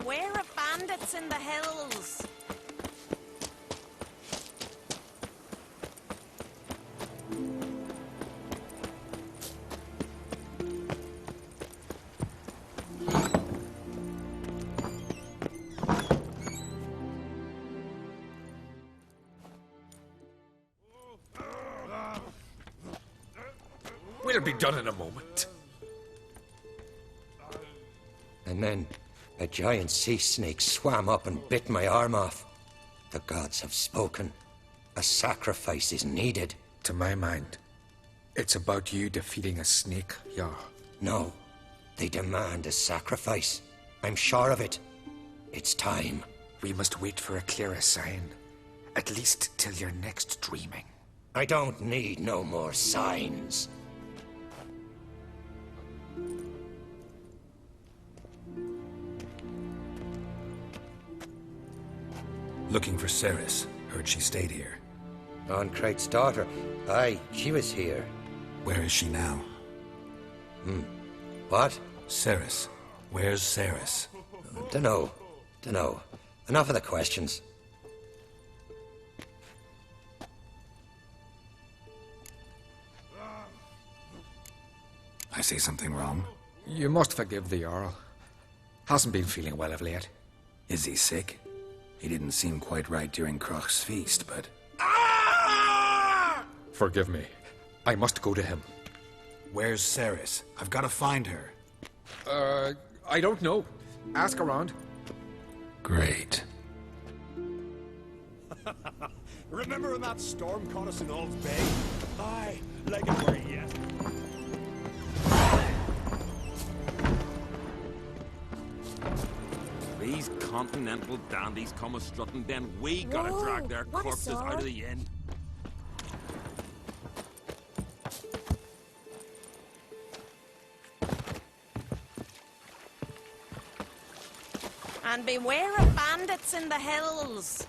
beware of bandits in the hills. We'll be done in a moment. And then a giant sea snake swam up and bit my arm off. The gods have spoken. A sacrifice is needed. To my mind, it's about you defeating a snake, Yar. No, they demand a sacrifice. I'm sure of it. It's time. We must wait for a clearer sign. At least till your next dreaming. I don't need no more signs. Looking for Ceres. Heard she stayed here. Craig's daughter. Aye, she was here. Where is she now? What? Ceres. Where's Ceres? Dunno. Enough of the questions. I say something wrong? You must forgive the Jarl. Hasn't been feeling well of late. Is he sick? He didn't seem quite right during Crach's feast, but... Forgive me. I must go to him. Where's Ceres? I've got to find her. I don't know. Ask around. Great. Remember when that storm caught us in Old Bay? Aye, like it were yet. These continental dandies come a strutting, then we gotta drag their corpses out of the inn. And beware of bandits in the hills.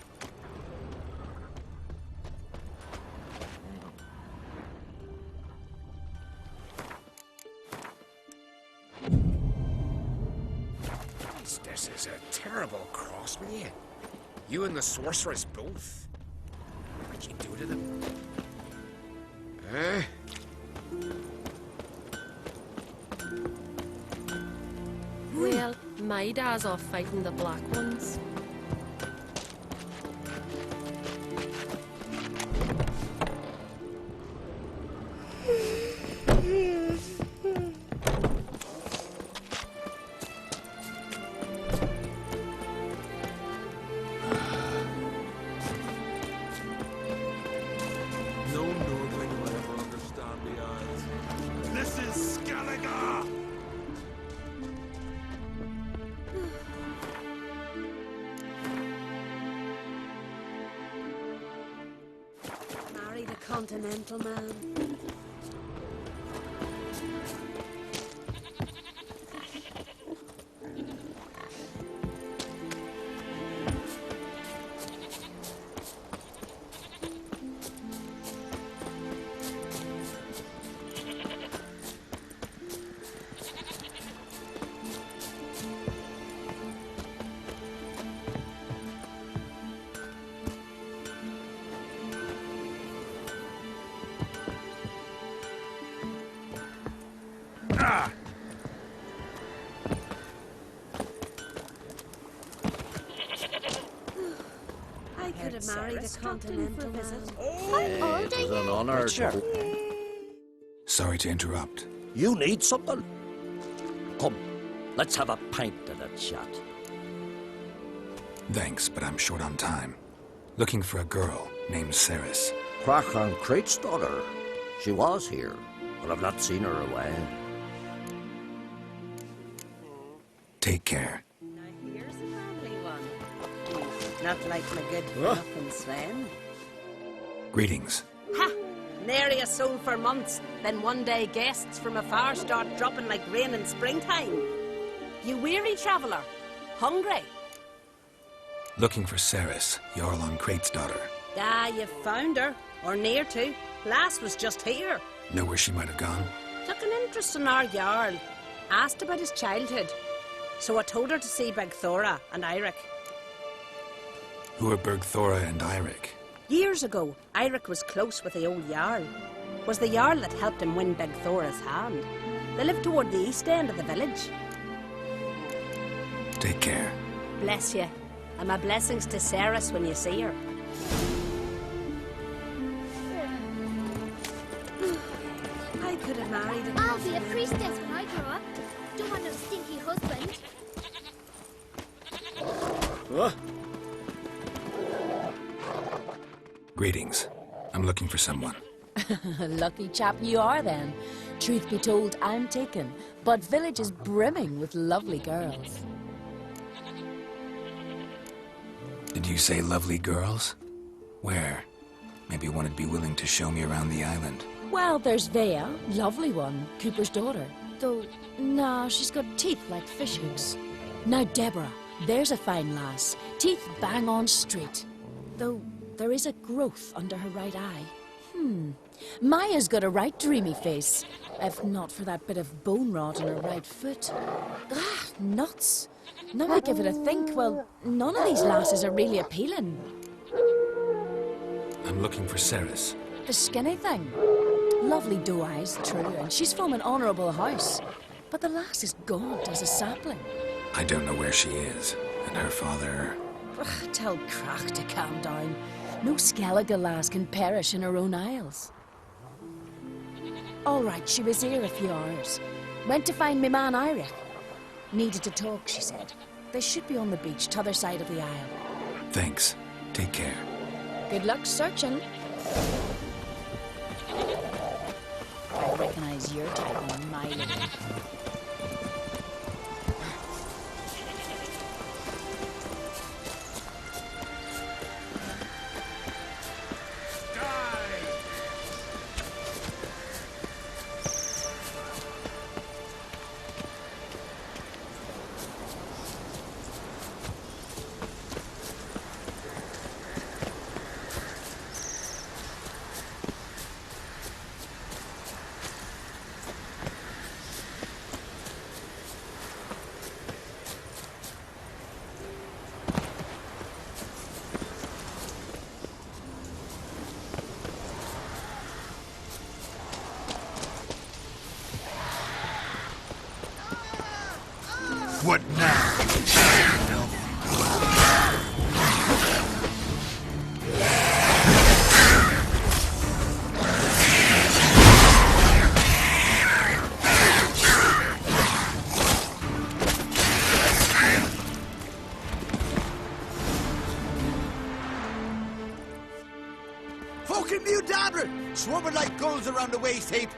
This is a terrible cross with you. You and the sorceress both. What'd you do to them? Well, my dad's off fighting the black ones. No Nordling will ever understand the odds. This is Skellige! Marry the continental man. I could have married a continental man. How old are you? An honor. Sorry to interrupt. You need something? Come, let's have a pint and a chat. Thanks, but I'm short on time. Looking for a girl named Ceres. Crach and Craig's daughter. She was here, but I've not seen her a while. Take care. Now here's a family one. Not like my good nothing, Sven. Greetings. Ha! Nary a soul for months. Then one day guests from afar start dropping like rain in springtime. You weary traveller? Hungry? Looking for Ceres, Jarl on Craig's daughter. Ah, you've found her. Or near to. Lass was just here. Know where she might have gone? Took an interest in our Jarl. Asked about his childhood. So I told her to see Begthora and Eirik. Who are Bergthora and Eirik? Years ago, Eirik was close with the old Jarl. Was the Jarl that helped him win Begthora's hand. They lived toward the east end of the village. Take care. Bless you. And my blessings to Ceres when you see her. I could have married him. I'll be a priestess when I grow up. Don't want no stinky husband. What? Greetings. I'm looking for someone. Lucky chap you are then. Truth be told, I'm taken, but village is brimming with lovely girls. Did you say lovely girls? Where? Maybe one would be willing to show me around the island. Well, there's Vea, lovely one, Cooper's daughter. Though, nah, she's got teeth like fish hooks. Now Deborah, there's a fine lass, teeth bang on straight. Though, there is a growth under her right eye. Maya's got a right dreamy face, if not for that bit of bone rot in her right foot. Ah, nuts. Now I give it a think, well, none of these lasses are really appealing. I'm looking for Ceres. The skinny thing. Lovely doe eyes, true, and she's from an honourable house. But the lass is gaunt as a sapling. I don't know where she is, and her father... Ugh, tell Crach to calm down. No Skellige lass can perish in her own isles. All right, she was here a few hours. Went to find me man Eirik. Needed to talk, she said. They should be on the beach, t'other side of the isle. Thanks. Take care. Good luck searching. I recognize your type on my lady. What now? Fucking Mudabra! Swarming like gulls around the waste heap.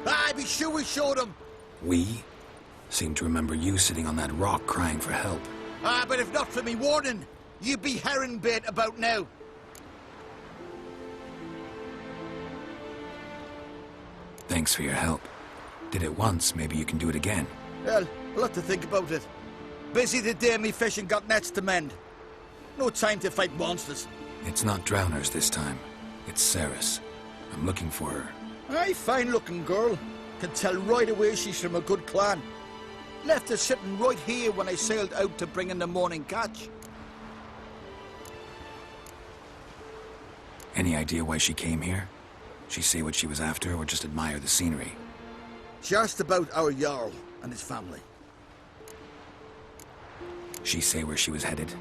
Aye, be sure we showed them. We? Seem to remember you sitting on that rock crying for help. Ah, but if not for me warning, you'd be herring bait about now. Thanks for your help. Did it once, maybe you can do it again. Well, I'll have to think about it. Busy the day me fishing got nets to mend. No time to fight monsters. It's not drowners this time. It's Ceres. I'm looking for her. Aye, fine-looking girl. Can tell right away she's from a good clan. Left her sitting right here when I sailed out to bring in the morning catch. Any idea why she came here? She say what she was after or just admire the scenery? She asked about our Jarl and his family. She say where she was headed?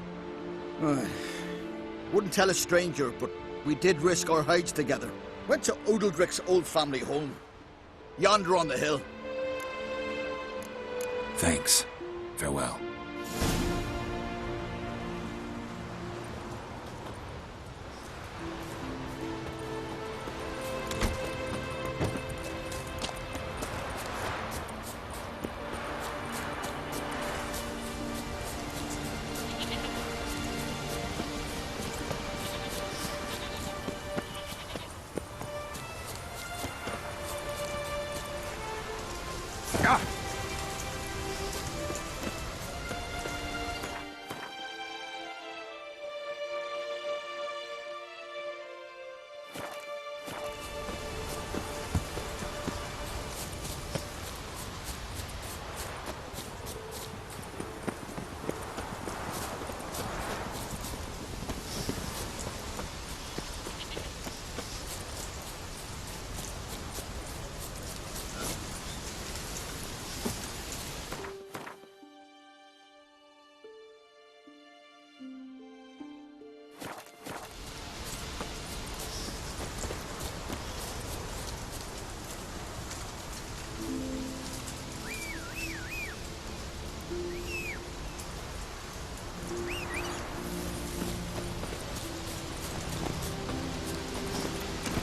Wouldn't tell a stranger, but we did risk our hides together. Went to Odeldrick's old family home. Yonder on the hill. Thanks. Farewell.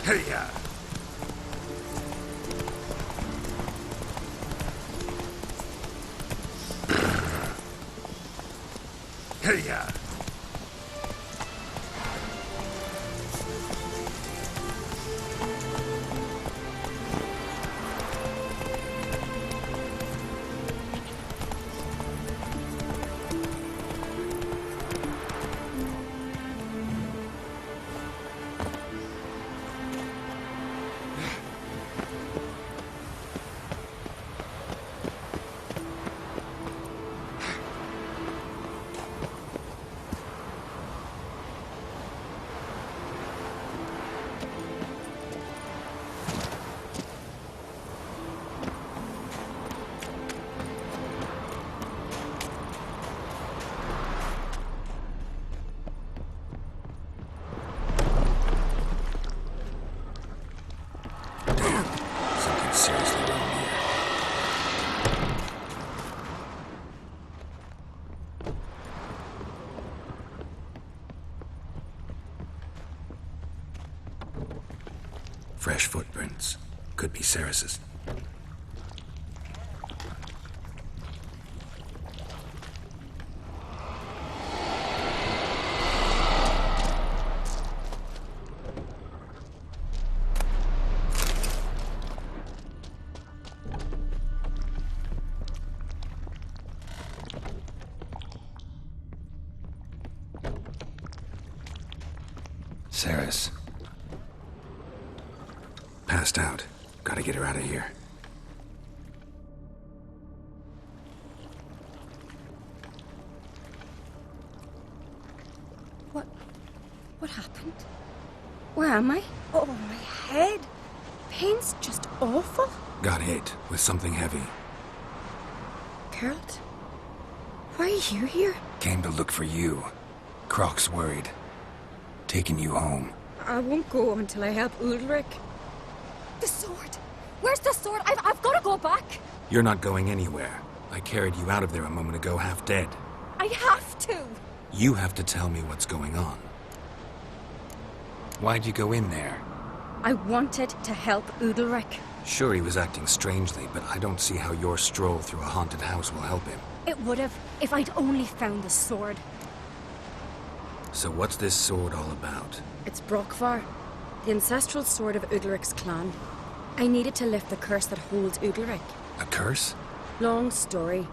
Hey-ya! Hey-ya! Seriously wrong here. Fresh footprints. Could be Ceres's. Ceres. Passed out. Gotta get her out of here. What happened? Where am I? Oh, my head. Pain's just awful. Got hit with something heavy. Geralt? Why are you here? Came to look for you. Croc's worried. Taking you home. I won't go until I help Ulrich. The sword! Where's the sword? I've got to go back! You're not going anywhere. I carried you out of there a moment ago half dead. I have to! You have to tell me what's going on. Why'd you go in there? I wanted to help Ulrich. Sure, he was acting strangely, but I don't see how your stroll through a haunted house will help him. It would have, if I'd only found the sword. So what's this sword all about? It's Brockvar, the ancestral sword of Udalric's clan. I needed to lift the curse that holds Udalric. A curse? Long story.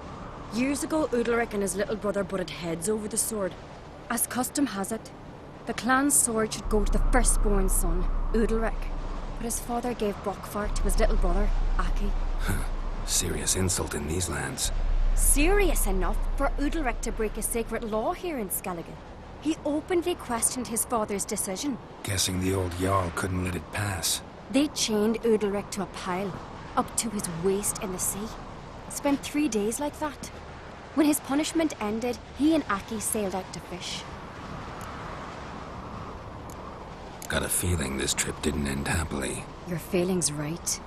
Years ago, Udalric and his little brother butted heads over the sword. As custom has it, the clan's sword should go to the firstborn son, Udalric. But his father gave Brockvar to his little brother, Aki. Serious insult in these lands. Serious enough for Udalric to break a sacred law here in Skellige. He openly questioned his father's decision. Guessing the old Jarl couldn't let it pass. They chained Udalric to a pile, up to his waist in the sea. Spent 3 days like that. When his punishment ended, he and Aki sailed out to fish. Got a feeling this trip didn't end happily. Your feeling's right.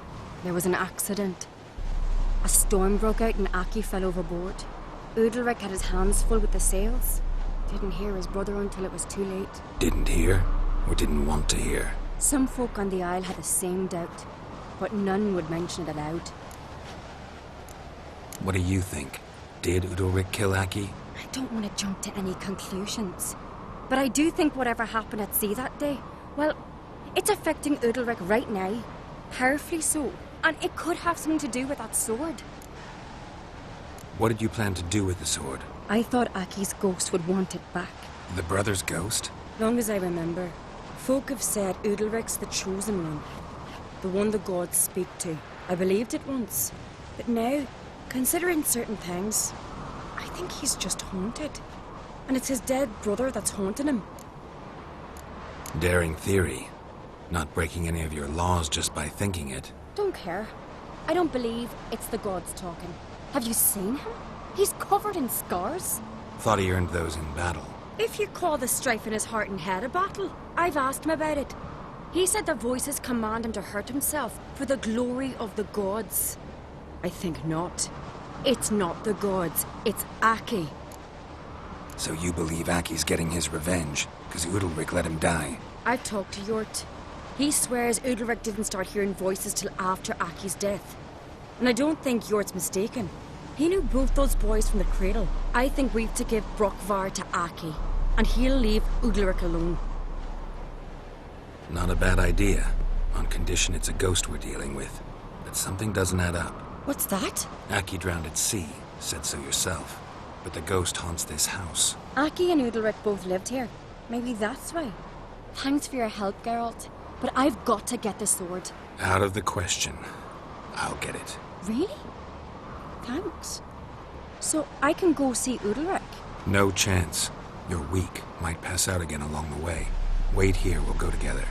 There was an accident. A storm broke out and Aki fell overboard. Udalric had his hands full with the sails. Didn't hear his brother until it was too late. Didn't hear? Or didn't want to hear? Some folk on the Isle had the same doubt, but none would mention it aloud. What do you think? Did Udalric kill Aki? I don't want to jump to any conclusions. But I do think whatever happened at sea that day, well, it's affecting Udalric right now. Powerfully so. And it could have something to do with that sword. What did you plan to do with the sword? I thought Aki's ghost would want it back. The brother's ghost? Long as I remember, folk have said Udalric's the chosen one. The one the gods speak to. I believed it once. But now, considering certain things, I think he's just haunted. And it's his dead brother that's haunting him. Daring theory. Not breaking any of your laws just by thinking it. Don't care. I don't believe it's the gods talking. Have you seen him? He's covered in scars. Thought he earned those in battle. If you call the strife in his heart and head a battle, I've asked him about it. He said the voices command him to hurt himself for the glory of the gods. I think not. It's not the gods, it's Aki. So you believe Aki's getting his revenge, because Udalric let him die? I've talked to Yort. He swears Udalric didn't start hearing voices till after Aki's death. And I don't think Jort's mistaken. He knew both those boys from the cradle. I think we've to give Brokvar to Aki, and he'll leave Udalric alone. Not a bad idea, on condition it's a ghost we're dealing with. But something doesn't add up. What's that? Aki drowned at sea, said so yourself. But the ghost haunts this house. Aki and Udalric both lived here. Maybe that's why. Thanks for your help, Geralt. But I've got to get the sword. Out of the question. I'll get it. Really? Thanks. So I can go see Udalric? No chance. You're weak. Might pass out again along the way. Wait here, we'll go together.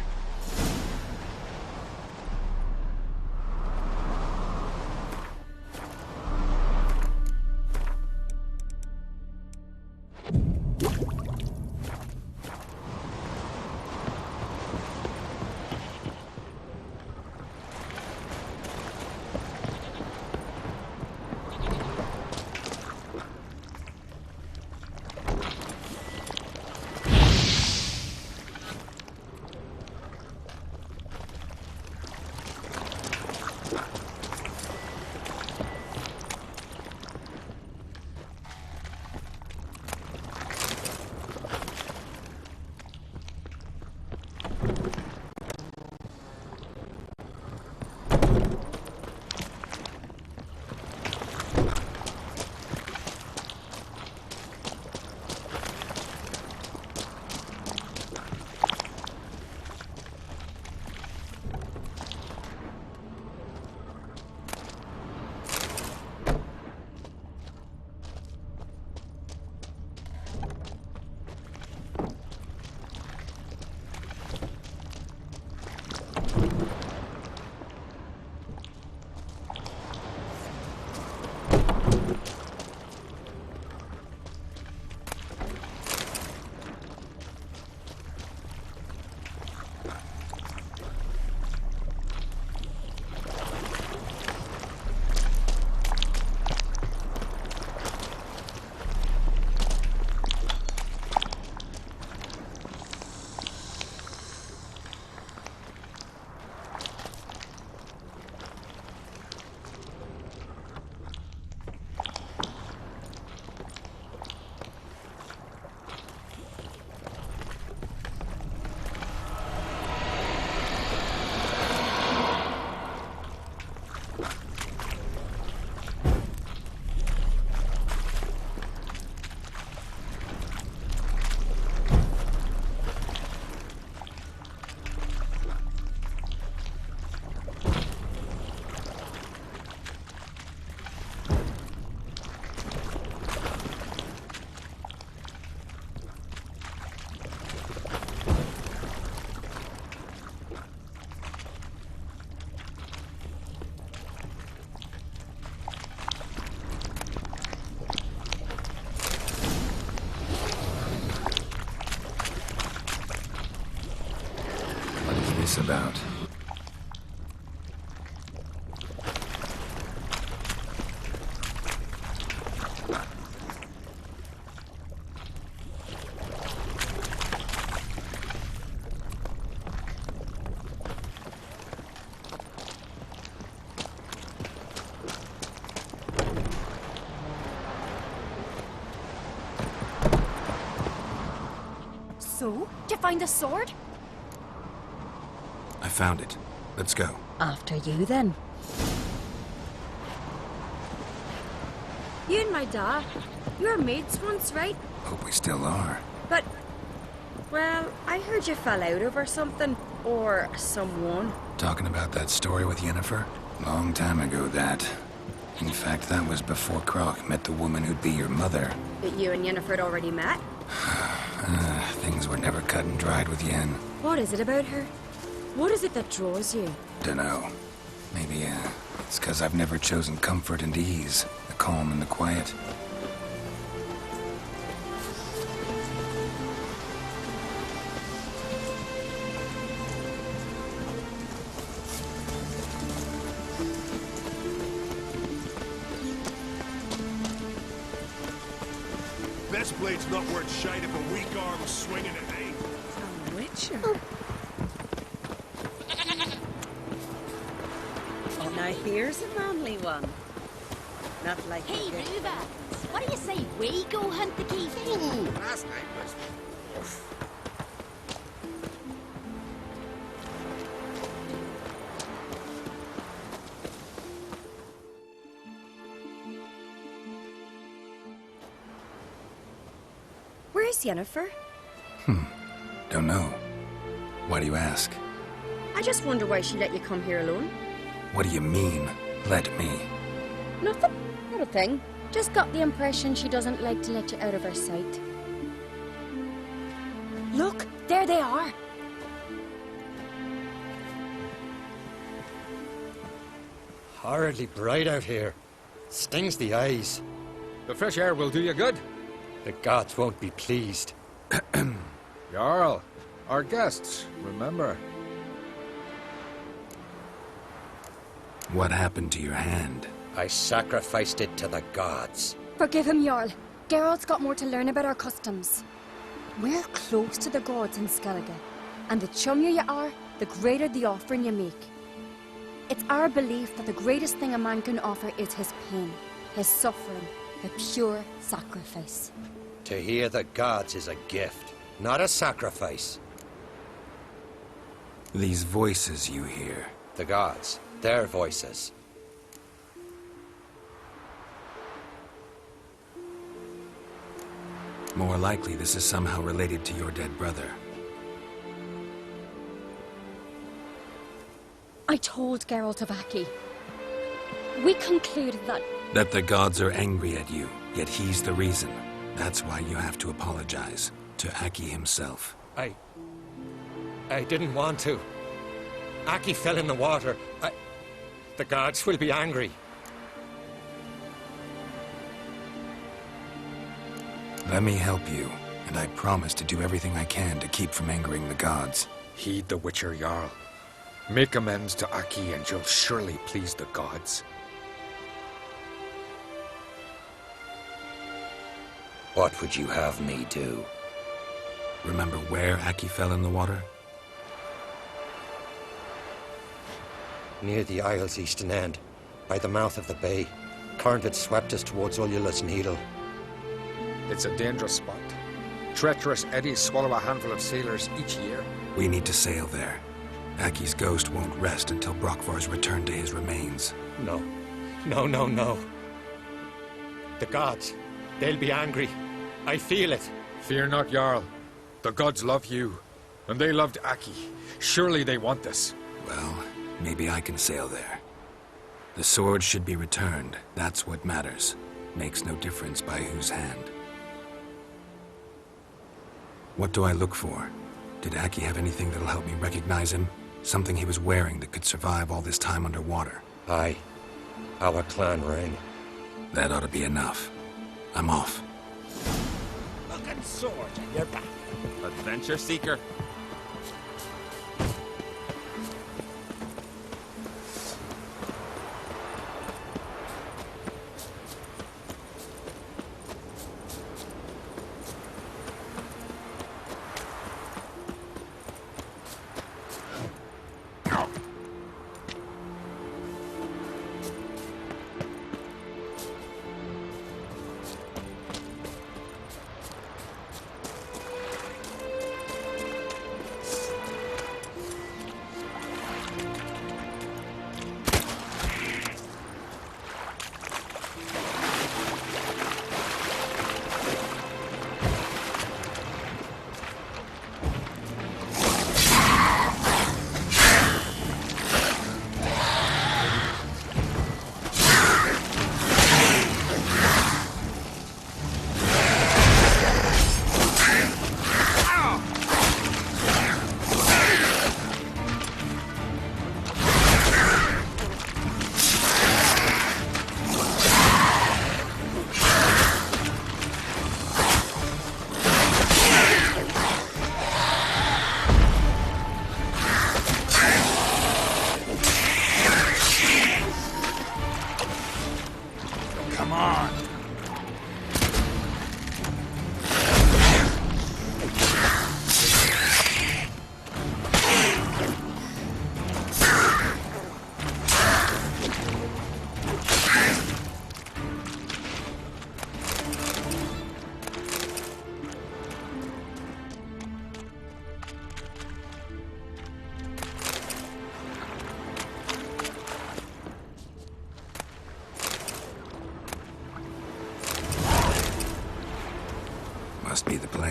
About. So, did you find the sword? I found it. Let's go. After you, then. You and my dad, you were mates once, right? Hope we still are. But, well, I heard you fell out over something. Or someone. Talking about that story with Yennefer? Long time ago, that. In fact, that was before Croc met the woman who'd be your mother. But you and Yennefer had already met? Things were never cut and dried with Yen. What is it about her? What is it that draws you? Dunno. Maybe, it's because I've never chosen comfort and ease. The calm and the quiet. This blade's not worth shite if a weak arm's swinging it, eh? A witcher? Now here's a manly one. Not like Hey, the good Ruva, what do you say we go hunt the keith? Last night was... Oof. Where's Yennefer? Don't know. Why do you ask? I just wonder why she let you come here alone. What do you mean, let me? Nothing. Not a thing. Just got the impression she doesn't like to let you out of her sight. Look, there they are. Horridly bright out here. Stings the eyes. The fresh air will do you good. The gods won't be pleased. Jarl, our guests, remember. What happened to your hand? I sacrificed it to the gods. Forgive him, Jarl. Geralt's got more to learn about our customs. We're close to the gods in Skellige, and the chummier you are, the greater the offering you make. It's our belief that the greatest thing a man can offer is his pain, his suffering, a pure sacrifice. To hear the gods is a gift, not a sacrifice. These voices you hear. The gods, their voices. More likely this is somehow related to your dead brother. I told Geralt of Aki. We concluded that... That the gods are angry at you, yet he's the reason. That's why you have to apologize. To Aki himself. I didn't want to. Aki fell in the water. The gods will be angry. Let me help you, and I promise to do everything I can to keep from angering the gods. Heed the Witcher Jarl. Make amends to Aki and you'll surely please the gods. What would you have me do? Remember where Aki fell in the water? Near the Isle's eastern end, by the mouth of the bay. Current had swept us towards Ullula's Needle. It's a dangerous spot. Treacherous eddies swallow a handful of sailors each year. We need to sail there. Aki's ghost won't rest until Brokvar's returned to his remains. No. No. The gods, they'll be angry. I feel it. Fear not, Jarl. The gods love you, and they loved Aki. Surely they want this. Well, maybe I can sail there. The sword should be returned. That's what matters. Makes no difference by whose hand. What do I look for? Did Aki have anything that'll help me recognize him? Something he was wearing that could survive all this time underwater? Aye. Our clan ring. That ought to be enough. I'm off. Looking sword in your back. Adventure seeker.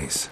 place.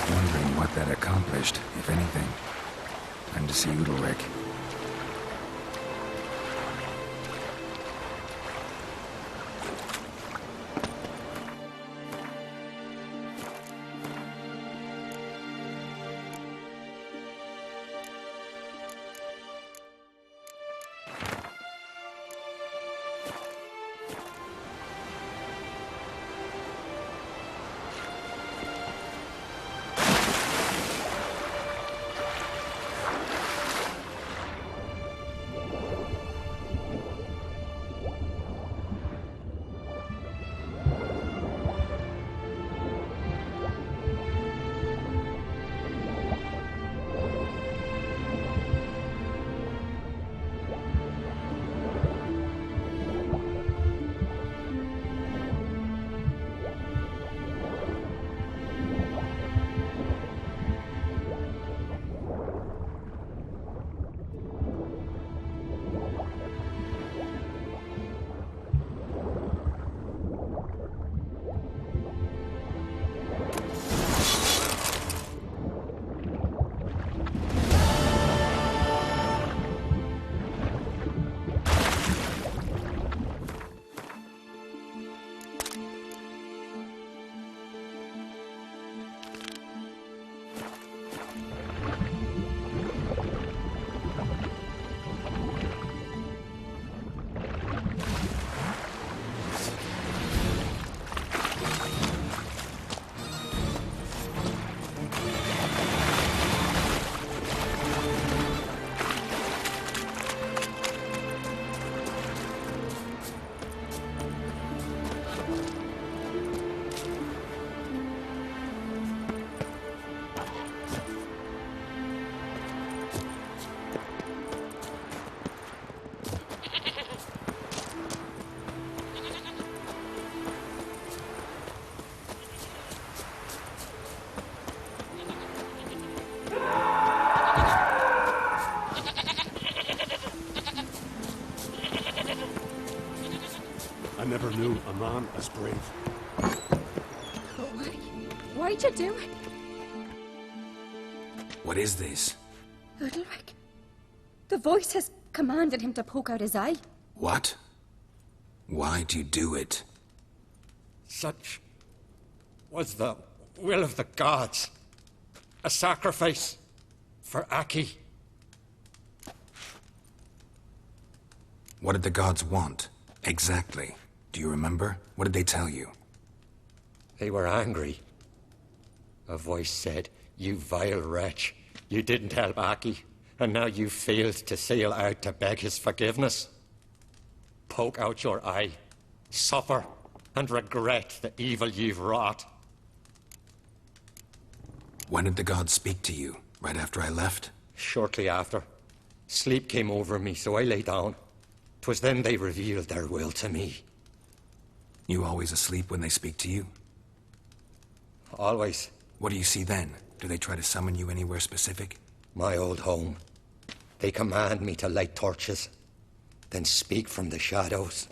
Wondering what that accomplished, if anything. Time to see Udalric. I never knew a man as brave. But why? Why'd you do it? What is this? Udalric. The voice has commanded him to poke out his eye. What? Why'd you do it? Such was the will of the gods. A sacrifice for Aki. What did the gods want? Exactly. Do you remember? What did they tell you? They were angry. A voice said, "You vile wretch. You didn't help Aki, and now you failed to sail out to beg his forgiveness. Poke out your eye, suffer, and regret the evil you've wrought." When did the gods speak to you? Right after I left? Shortly after. Sleep came over me, so I lay down. 'Twas then they revealed their will to me. You always asleep when they speak to you? Always. What do you see then? Do they try to summon you anywhere specific? My old home. They command me to light torches, then speak from the shadows.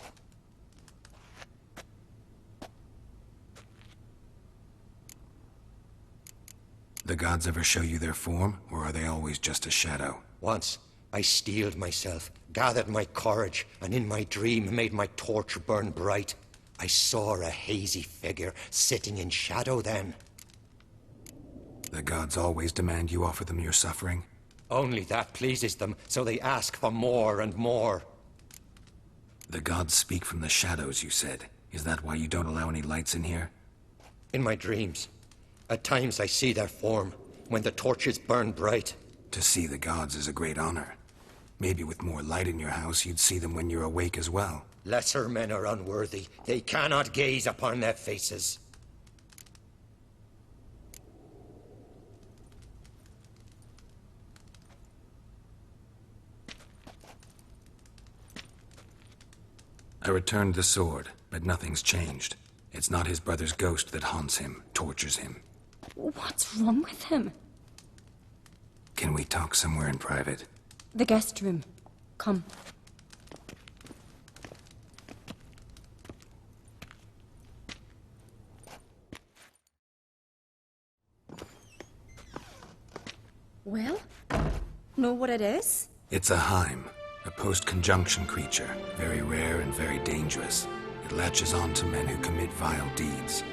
The gods ever show you their form, or are they always just a shadow? Once, I steeled myself, gathered my courage, and in my dream made my torch burn bright. I saw a hazy figure sitting in shadow then. The gods always demand you offer them your suffering? Only that pleases them, so they ask for more and more. The gods speak from the shadows, you said. Is that why you don't allow any lights in here? In my dreams. At times I see their form, when the torches burn bright. To see the gods is a great honor. Maybe with more light in your house, you'd see them when you're awake as well. Lesser men are unworthy. They cannot gaze upon their faces. I returned the sword, but nothing's changed. It's not his brother's ghost that haunts him, tortures him. What's wrong with him? Can we talk somewhere in private? The guest room. Come. Well, know what it is? It's a Heim, a post-conjunction creature, very rare and very dangerous. It latches on to men who commit vile deeds.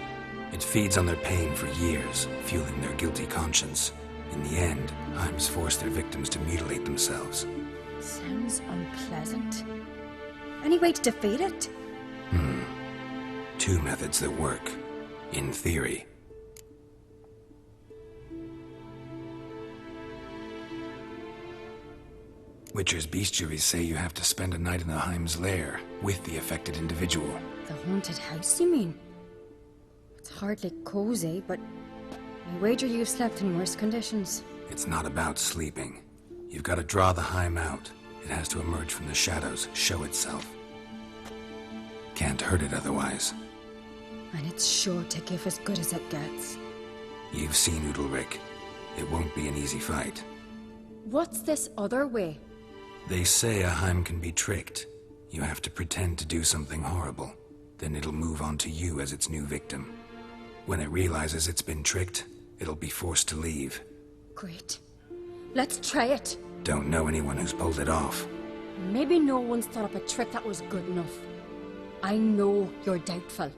It feeds on their pain for years, fueling their guilty conscience. In the end, Heims force their victims to mutilate themselves. Sounds unpleasant. Any way to defeat it? Two methods that work. In theory. Witcher's bestiaries say you have to spend a night in the Heim's lair with the affected individual. The haunted house, you mean? It's hardly cozy, but I wager you've slept in worse conditions. It's not about sleeping. You've got to draw the Heim out. It has to emerge from the shadows, show itself. Can't hurt it otherwise. And it's sure to give as good as it gets. You've seen Udalric. It won't be an easy fight. What's this other way? They say a Heim can be tricked. You have to pretend to do something horrible. Then it'll move on to you as its new victim. When it realizes it's been tricked, it'll be forced to leave. Great. Let's try it. Don't know anyone who's pulled it off. Maybe no one's thought up a trick that was good enough. I know you're doubtful,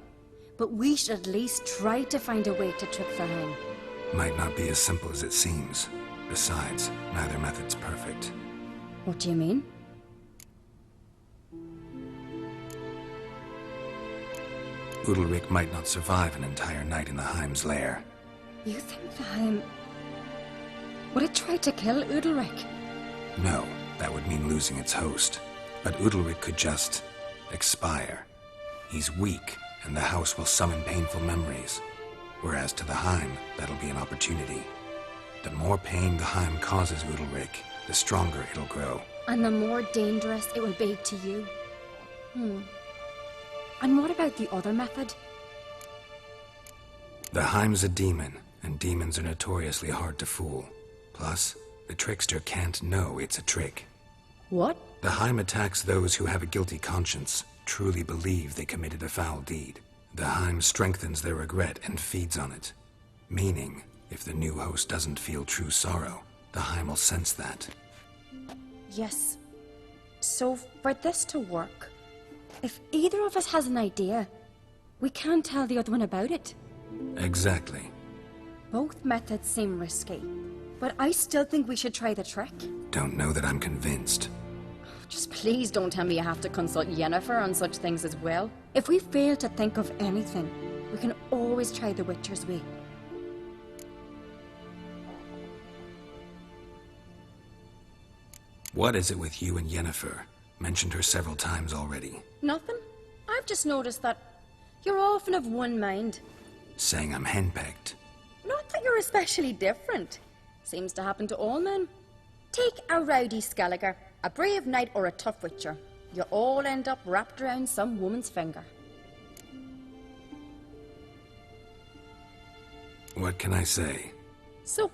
but we should at least try to find a way to trick the Heim. Might not be as simple as it seems. Besides, neither method's perfect. What do you mean? Udalric might not survive an entire night in the Heim's lair. You think the Heim... would it try to kill Udalric? No, that would mean losing its host. But Udalric could just... expire. He's weak, and the house will summon painful memories. Whereas to the Heim, that'll be an opportunity. The more pain the Heim causes Udalric, the stronger it'll grow. And the more dangerous it will be to you. And what about the other method? The Heim's a demon, and demons are notoriously hard to fool. Plus, the trickster can't know it's a trick. What? The Heim attacks those who have a guilty conscience, truly believe they committed a foul deed. The Heim strengthens their regret and feeds on it. Meaning, if the new host doesn't feel true sorrow, the Heim will sense that. Yes. So, for this to work, if either of us has an idea, we can't tell the other one about it. Exactly. Both methods seem risky, but I still think we should try the trick. Don't know that I'm convinced. Just please don't tell me you have to consult Yennefer on such things as well. If we fail to think of anything, we can always try the Witcher's way. What is it with you and Yennefer? Mentioned her several times already. Nothing. I've just noticed that you're often of one mind. Saying I'm henpecked. Not that you're especially different. Seems to happen to all men. Take a rowdy Skelliger, a brave knight or a tough witcher. You all end up wrapped around some woman's finger. What can I say? So,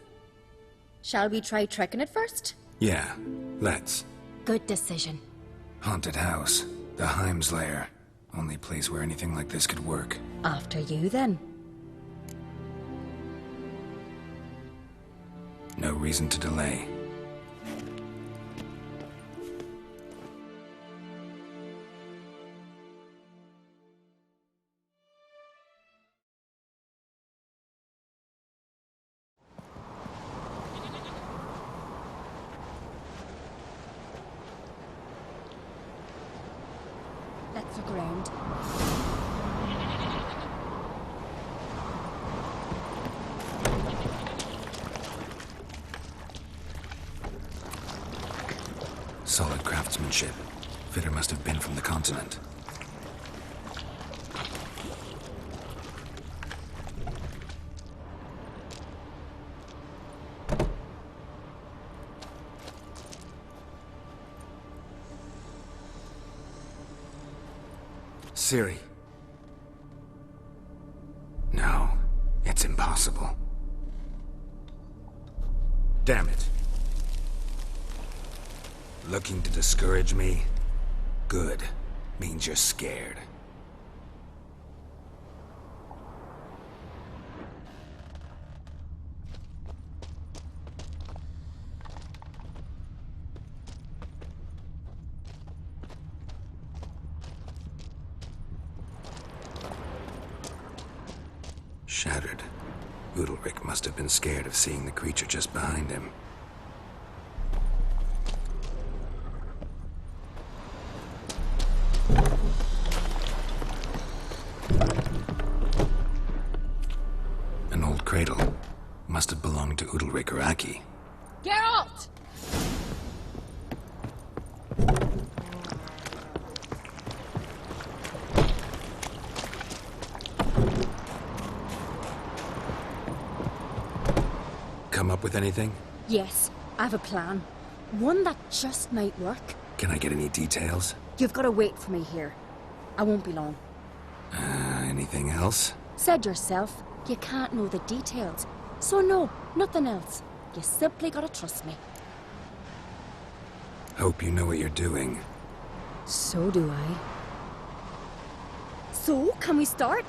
shall we try tricking it first? Yeah, let's. Good decision. Haunted house. The Heim's lair. Only place where anything like this could work. After you, then. No reason to delay. Look around. Solid craftsmanship. Fitter must have been from the continent. Ciri. No, it's impossible. Damn it. Looking to discourage me? Good. Means you're scared. Shattered. Udalric must have been scared of seeing the creature just behind him. An old cradle. Must have belonged to Udalric or Aki. Geralt! Come up with anything? Yes, I have a plan. One that just might work. Can I get any details? You've got to wait for me here. I won't be long. Anything else? Said yourself, you can't know the details. So no, nothing else. You simply gotta trust me. Hope you know what you're doing. So do I. So, can we start?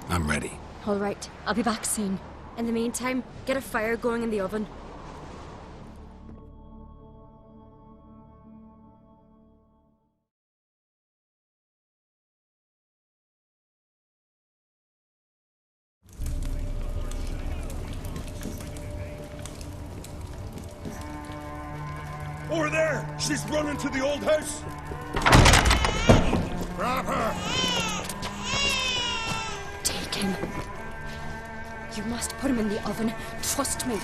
I'm ready. All right, I'll be back soon. In the meantime, get a fire going in the oven. Over there! She's running to the old house! Grab her! Take him. You must put him in the oven. Trust me.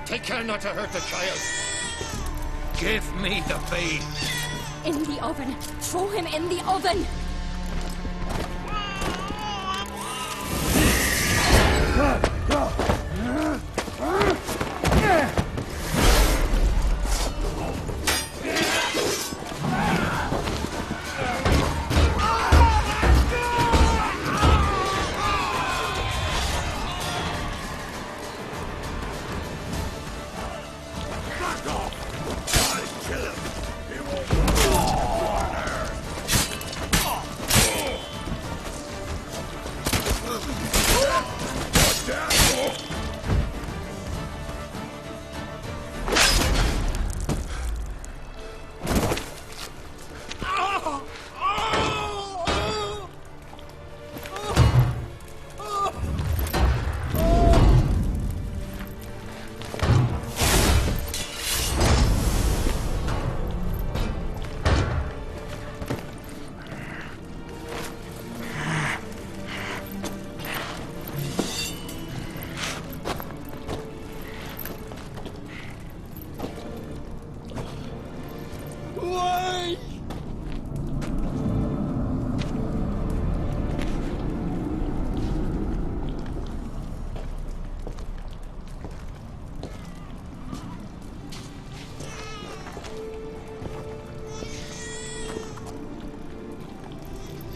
Take care not to hurt the child. Give me the babe. In the oven. Throw him in the oven.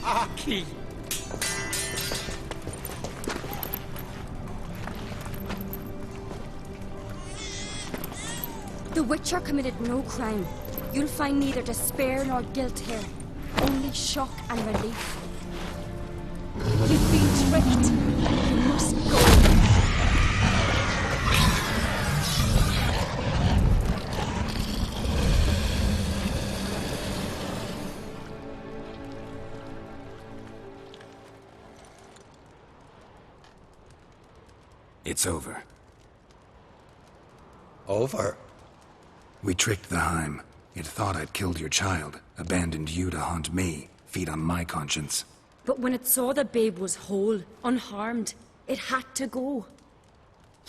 Aki! The Witcher committed no crime. You'll find neither despair nor guilt here. Only shock and relief. You've been tricked. You must go. It's over. Over? We tricked the Heim. It thought I'd killed your child, abandoned you to haunt me, feed on my conscience. But when it saw the babe was whole, unharmed, it had to go.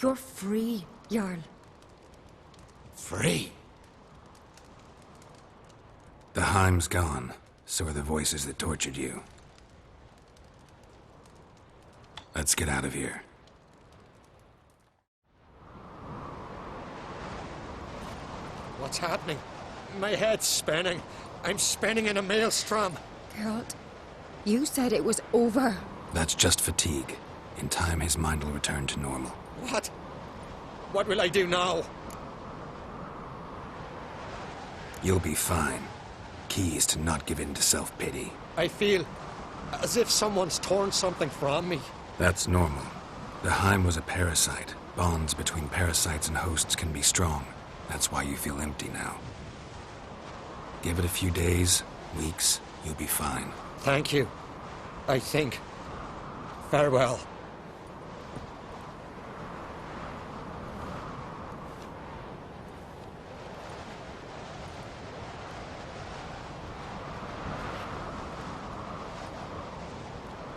You're free, Jarl. Free? The Heim's gone, so are the voices that tortured you. Let's get out of here. What's happening? My head's spinning. I'm spinning in a maelstrom. Geralt, you said it was over. That's just fatigue. In time, his mind will return to normal. What? What will I do now? You'll be fine. Key is to not give in to self-pity. I feel as if someone's torn something from me. That's normal. The Heim was a parasite. Bonds between parasites and hosts can be strong. That's why you feel empty now. Give it a few days, weeks, you'll be fine. Thank you. I think. Farewell.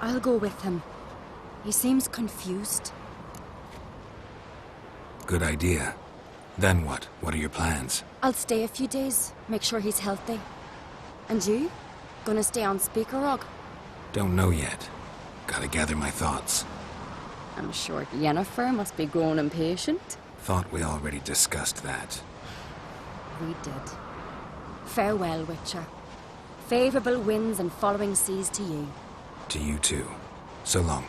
I'll go with him. He seems confused. Good idea. Then what? What are your plans? I'll stay a few days, make sure he's healthy. And you? Gonna stay on Speaker Rock? Don't know yet. Gotta gather my thoughts. I'm sure Yennefer must be growing impatient. Thought we already discussed that. We did. Farewell, Witcher. Favourable winds and following seas to you. To you too. So long.